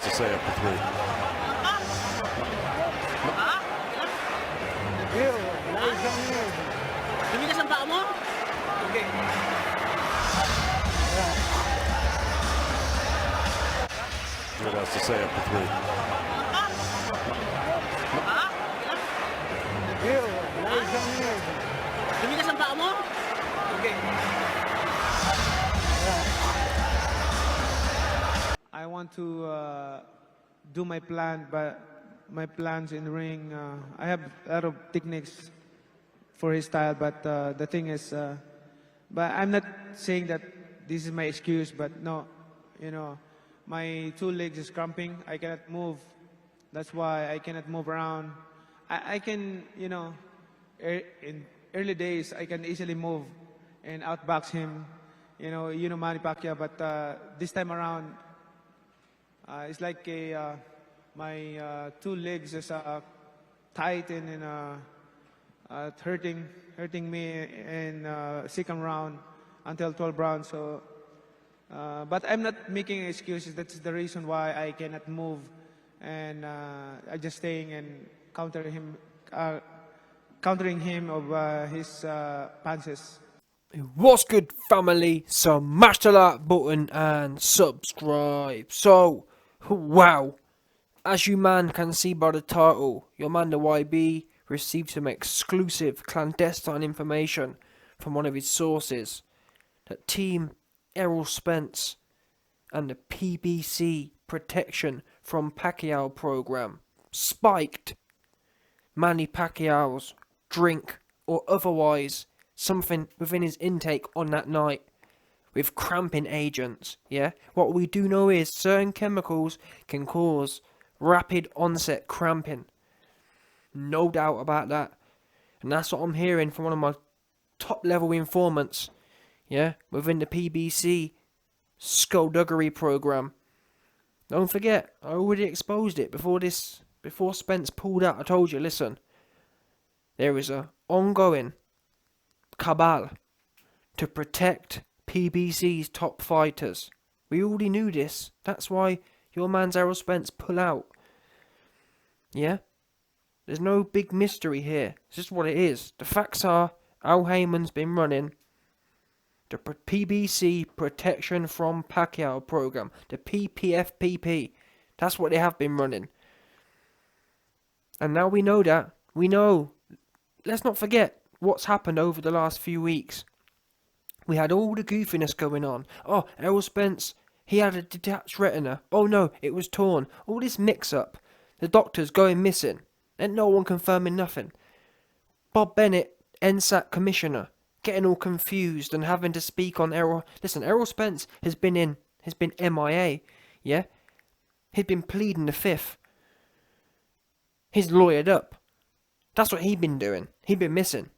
to say after 3. Tumigas ang paa mo? Okay. What else to say after 3. Tumigas ang paa mo? Okay. I want to do my plan, but my plans in the ring, I have a lot of techniques for his style, but the thing is, but I'm not saying that this is my excuse, but no, you know, my 2 legs is cramping. I cannot move. That's why I cannot move around. I can, you know, in early days, I can easily move and outbox him. You know Manny Pacquiao, but this time around, it's like my 2 legs is tight and hurting me in second round until 12 rounds. So, but I'm not making excuses. That's the reason why I cannot move, and I just staying and countering him of his punches. What's good, family? Smash the like button and subscribe. So, wow, as you man can see by the title, your man the YB received some exclusive clandestine information from one of his sources that Team Errol Spence and the PBC Protection from Pacquiao program spiked Manny Pacquiao's drink or otherwise something within his intake on that night with cramping agents. Yeah, what we do know is certain chemicals can cause rapid onset cramping, no doubt about that, and that's what I'm hearing from one of my top level informants, yeah, within the PBC skullduggery program. Don't forget, I already exposed it before Spence pulled out. I told you, listen, there is a ongoing cabal to protect PBC's top fighters. We already knew this. That's why your man's Errol Spence pull out. Yeah? There's no big mystery here. It's just what it is. The facts are, Al-Haymon's been running the PBC Protection from Pacquiao program. The PPFPP. That's what they have been running. And now we know that. We know. Let's not forget what's happened over the last few weeks. We had all the goofiness going on. Oh, Errol Spence, he had a detached retina. Oh no, it was torn. All this mix-up. The doctors going missing. And no one confirming nothing. Bob Bennett, NSAC commissioner, getting all confused and having to speak on Errol. Listen, Errol Spence has been MIA, yeah? He'd been pleading the fifth. He's lawyered up. That's what he'd been doing. He'd been missing.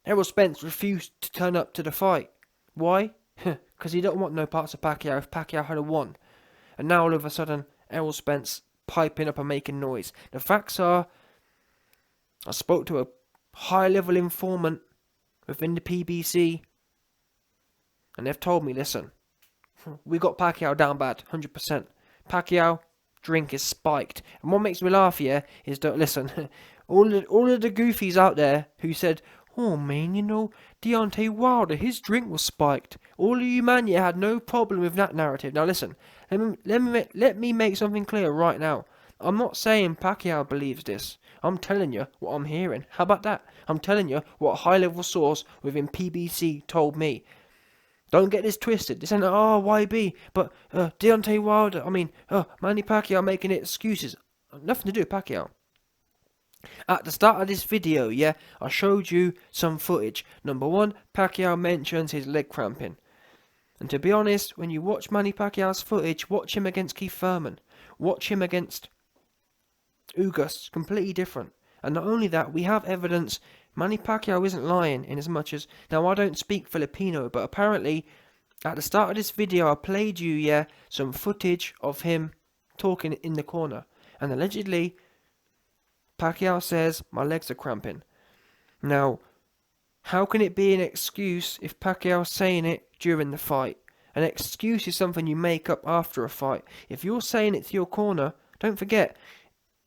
Errol Spence refused to turn up to the fight. Why? Because he don't want no parts of Pacquiao if Pacquiao had won. And now all of a sudden, Errol Spence piping up and making noise. The facts are, I spoke to a high-level informant within the PBC, and they've told me, listen, we got Pacquiao down bad, 100%. Pacquiao, drink is spiked. And what makes me laugh here is that, listen, all of the goofies out there who said, oh man, you know, Deontay Wilder, his drink was spiked. All of you man, you had no problem with that narrative. Now listen, let me make something clear right now. I'm not saying Pacquiao believes this. I'm telling you what I'm hearing. How about that? I'm telling you what a high-level source within PBC told me. Don't get this twisted. This ain't, oh, YB, but Deontay Wilder, Manny Pacquiao making excuses. Nothing to do with Pacquiao. At the start of this video, yeah, I showed you some footage. Number one, Pacquiao mentions his leg cramping. And to be honest, when you watch Manny Pacquiao's footage, watch him against Keith Thurman. Watch him against Ugas. Completely different. And not only that, we have evidence Manny Pacquiao isn't lying in as much as... Now, I don't speak Filipino, but apparently, at the start of this video, I played you, yeah, some footage of him talking in the corner. And allegedly, Pacquiao says, my legs are cramping. Now, how can it be an excuse if Pacquiao's saying it during the fight? An excuse is something you make up after a fight. If you're saying it to your corner, don't forget,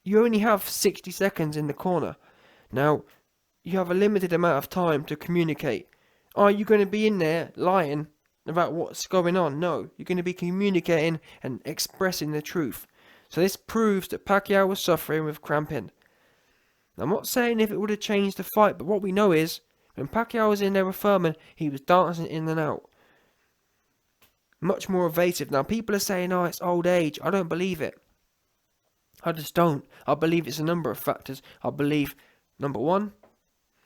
you only have 60 seconds in the corner. Now, you have a limited amount of time to communicate. Are you going to be in there lying about what's going on? No, you're going to be communicating and expressing the truth. So this proves that Pacquiao was suffering with cramping. I'm not saying if it would have changed the fight, but what we know is, when Pacquiao was in there with Furman, he was dancing in and out. Much more evasive. Now, people are saying, oh, it's old age. I don't believe it. I just don't. I believe it's a number of factors. I believe, number one,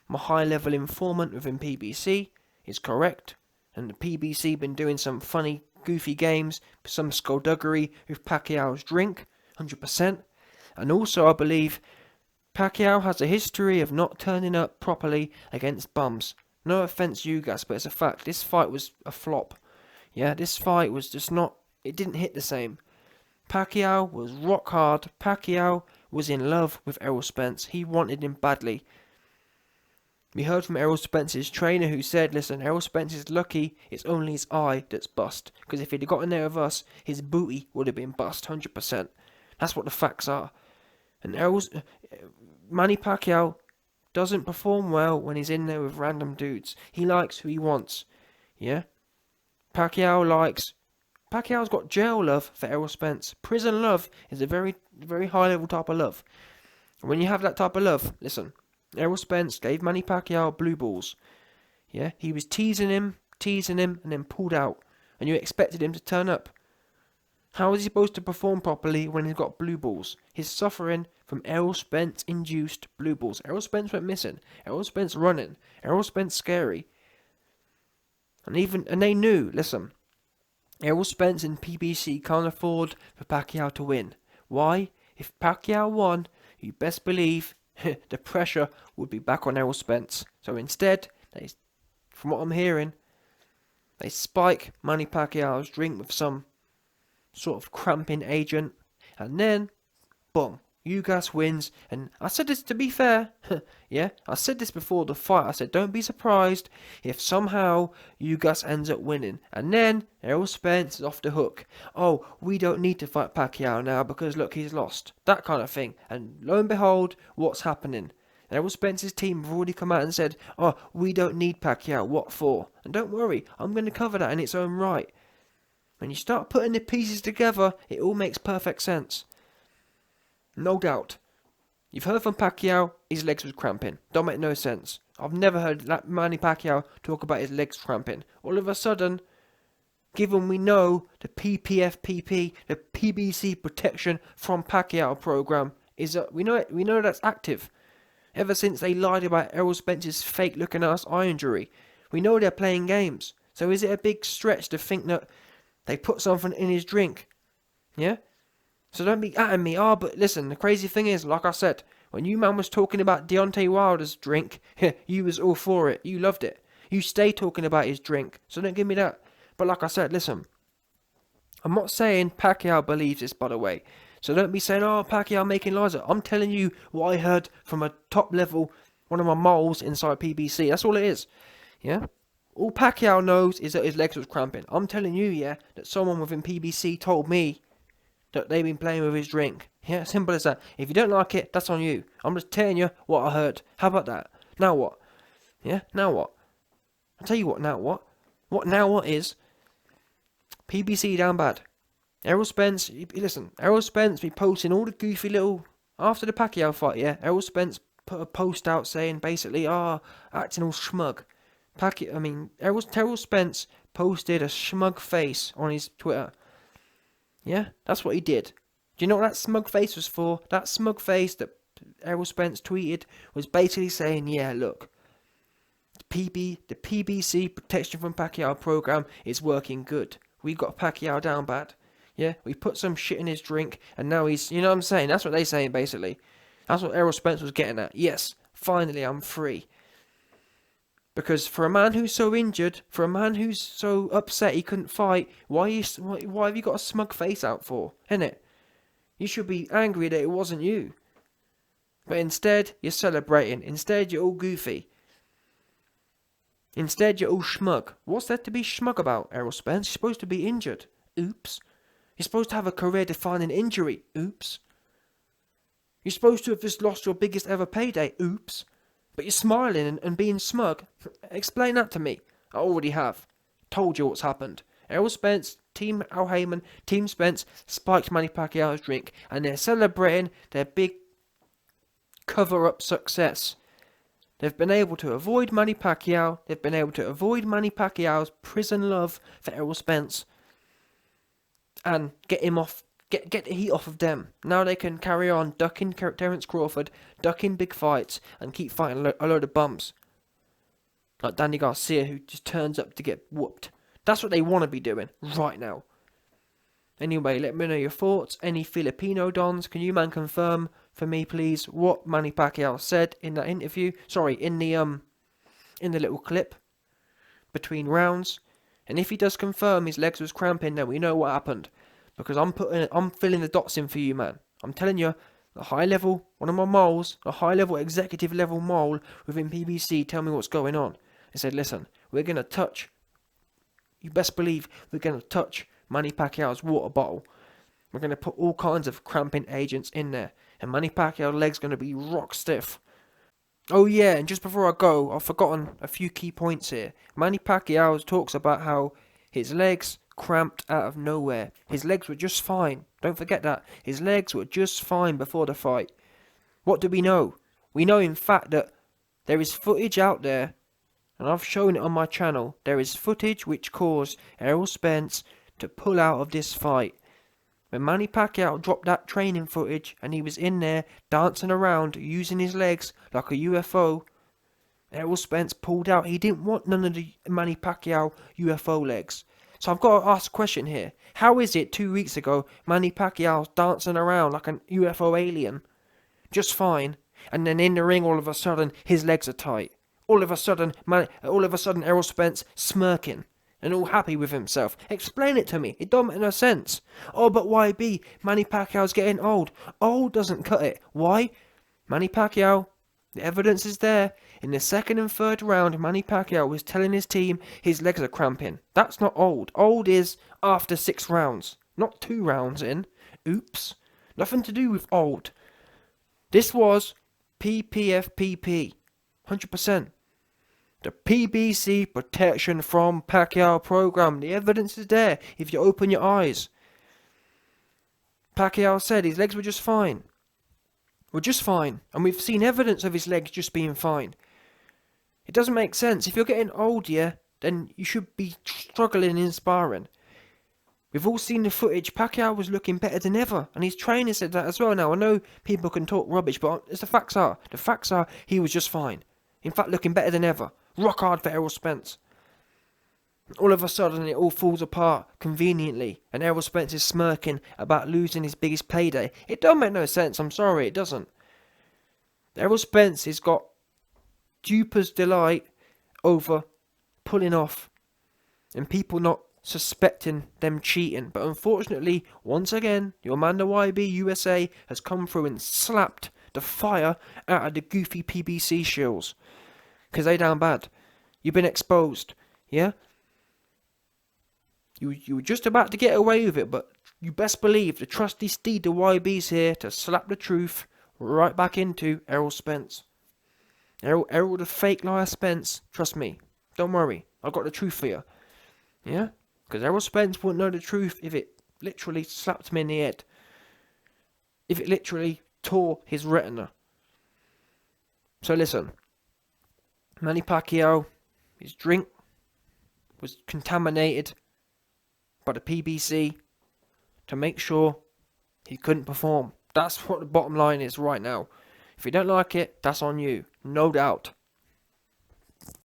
my high-level informant within PBC is correct. And the PBC been doing some funny, goofy games, some skullduggery with Pacquiao's drink, 100%. And also, I believe Pacquiao has a history of not turning up properly against bums. No offense, you guys, but it's a fact. This fight was a flop. Yeah, this fight was just not... It didn't hit the same. Pacquiao was rock hard. Pacquiao was in love with Errol Spence. He wanted him badly. We heard from Errol Spence's trainer who said, listen, Errol Spence is lucky it's only his eye that's bust. Because if he'd have got in there with us, his booty would have been bust, 100%. That's what the facts are. And Manny Pacquiao doesn't perform well when he's in there with random dudes. He likes who he wants. Yeah? Pacquiao's got jail love for Errol Spence. Prison love is a very, very high level type of love. And when you have that type of love, listen, Errol Spence gave Manny Pacquiao blue balls. Yeah, he was teasing him, and then pulled out. And you expected him to turn up. How is he supposed to perform properly when he's got blue balls? He's suffering from Errol Spence induced blue balls. Errol Spence went missing. Errol Spence running. Errol Spence scary. And they knew, listen, Errol Spence and PBC can't afford for Pacquiao to win. Why? If Pacquiao won, you best believe the pressure would be back on Errol Spence. So instead, from what I'm hearing, they spike Manny Pacquiao's drink with some sort of cramping agent, and then, boom, Ugas wins. And I said this to be fair, yeah, I said this before the fight. I said, don't be surprised if somehow Ugas ends up winning, and then Errol Spence is off the hook. Oh, we don't need to fight Pacquiao now because look, he's lost. That kind of thing. And lo and behold, what's happening? Errol Spence's team have already come out and said, oh, we don't need Pacquiao. What for? And don't worry, I'm going to cover that in its own right. When you start putting the pieces together, it all makes perfect sense. No doubt. You've heard from Pacquiao, his legs was cramping. Don't make no sense. I've never heard Manny Pacquiao talk about his legs cramping. All of a sudden, given we know the PPFPP, the PBC protection from Pacquiao program is we know that's active. Ever since they lied about Errol Spence's fake looking ass eye injury, we know they're playing games. So is it a big stretch to think that they put something in his drink? Yeah? So don't be at me. Oh, but listen, the crazy thing is, like I said, when you man was talking about Deontay Wilder's drink, you was all for it. You loved it. You stay talking about his drink. So don't give me that. But like I said, listen, I'm not saying Pacquiao believes this, by the way. So don't be saying, oh, Pacquiao making lies. I'm telling you what I heard from a top level, one of my moles inside PBC. That's all it is. Yeah? All Pacquiao knows is that his legs was cramping. I'm telling you, yeah, that someone within PBC told me that they've been playing with his drink. Yeah, simple as that. If you don't like it, that's on you. I'm just telling you what I heard. How about that? Now what? Yeah, now what? I'll tell you what, now what? What is PBC down bad. Errol Spence, listen, Errol Spence be posting all the goofy little, after the Pacquiao fight, yeah, Errol Spence put a post out saying basically, acting all smug. Errol Spence posted a smug face on his Twitter. Yeah, that's what he did. Do you know what that smug face was for? That smug face that Errol Spence tweeted was basically saying, yeah, look, the PBC protection from Pacquiao program is working good. We got Pacquiao down bad. Yeah, we put some shit in his drink, and now he's, you know what I'm saying? That's what they're saying, basically. That's what Errol Spence was getting at. Yes, finally I'm free. Because for a man who's so injured, for a man who's so upset he couldn't fight, why have you got a smug face out for? Innit? You should be angry that it wasn't you. But instead, you're celebrating. Instead, you're all goofy. Instead, you're all smug. What's there to be smug about, Errol Spence? You're supposed to be injured. Oops. You're supposed to have a career-defining injury. Oops. You're supposed to have just lost your biggest ever payday. Oops. But you're smiling and being smug. Explain that to me. I already have. Told you what's happened. Errol Spence, Team Al Heyman, Team Spence spiked Manny Pacquiao's drink, and they're celebrating their big cover-up success. They've been able to avoid Manny Pacquiao. They've been able to avoid Manny Pacquiao's prison love for Errol Spence, and get him off. Get the heat off of them. Now they can carry on ducking Terence Crawford, ducking big fights, and keep fighting a load of bums like Danny Garcia, who just turns up to get whooped. That's what they want to be doing right now. Anyway, let me know your thoughts. Any Filipino dons, can you man confirm for me, please, what Manny Pacquiao said in that interview? Sorry, in the little clip between rounds. And if he does confirm his legs was cramping, then we know what happened. Because I'm filling the dots in for you, man. I'm telling you, the high level, one of my moles, a high level executive level mole within PBC, tell me what's going on. He said, listen, we're gonna touch. You best believe we're gonna touch Manny Pacquiao's water bottle. We're gonna put all kinds of cramping agents in there, and Manny Pacquiao's legs gonna be rock stiff. Oh yeah, and just before I go, I've forgotten a few key points here. Manny Pacquiao talks about how his legs cramped out of nowhere. His legs were just fine. Don't forget that. His legs were just fine before the fight. What do we know? We know in fact that there is footage out there, and I've shown it on my channel. There is footage which caused Errol Spence to pull out of this fight. When Manny Pacquiao dropped that training footage and he was in there dancing around using his legs like a UFO, Errol Spence pulled out. He didn't want none of the Manny Pacquiao UFO legs. So I've got to ask a question here. How is it 2 weeks ago Manny Pacquiao's dancing around like an UFO alien, just fine, and then in the ring all of a sudden his legs are tight? All of a sudden Errol Spence smirking and all happy with himself. Explain it to me. It don't make no sense. Oh, but YB, Manny Pacquiao's getting old. Old doesn't cut it. Why? Manny Pacquiao, the evidence is there. In the second and third round, Manny Pacquiao was telling his team his legs are cramping. That's not old. Old is after 6 rounds, not 2 rounds in. Oops. Nothing to do with old. This was PPFPP. 100%. The PBC Protection from Pacquiao program. The evidence is there if you open your eyes. Pacquiao said his legs were just fine. Were just fine. And we've seen evidence of his legs just being fine. It doesn't make sense. If you're getting old, yeah, then you should be struggling in sparring. We've all seen the footage. Pacquiao was looking better than ever. And his trainer said that as well. Now, I know people can talk rubbish, but as the facts are, he was just fine. In fact, looking better than ever. Rock hard for Errol Spence. All of a sudden, it all falls apart conveniently, and Errol Spence is smirking about losing his biggest payday. It don't make no sense. I'm sorry, it doesn't. Errol Spence has got duper's delight over pulling off, and people not suspecting them cheating. But unfortunately, once again, your man the YB USA has come through and slapped the fire out of the goofy PBC shills. Because they down bad. You've been exposed. Yeah? You were just about to get away with it, but you best believe the trusty steed, the YB's here to slap the truth right back into Errol Spence. Errol the fake liar Spence, trust me. Don't worry. I got the truth for you. Yeah? Because Errol Spence wouldn't know the truth if it literally slapped him in the head. If it literally tore his retina. So listen. Manny Pacquiao, his drink was contaminated by the PBC to make sure he couldn't perform. That's what the bottom line is right now. If you don't like it, that's on you, no doubt.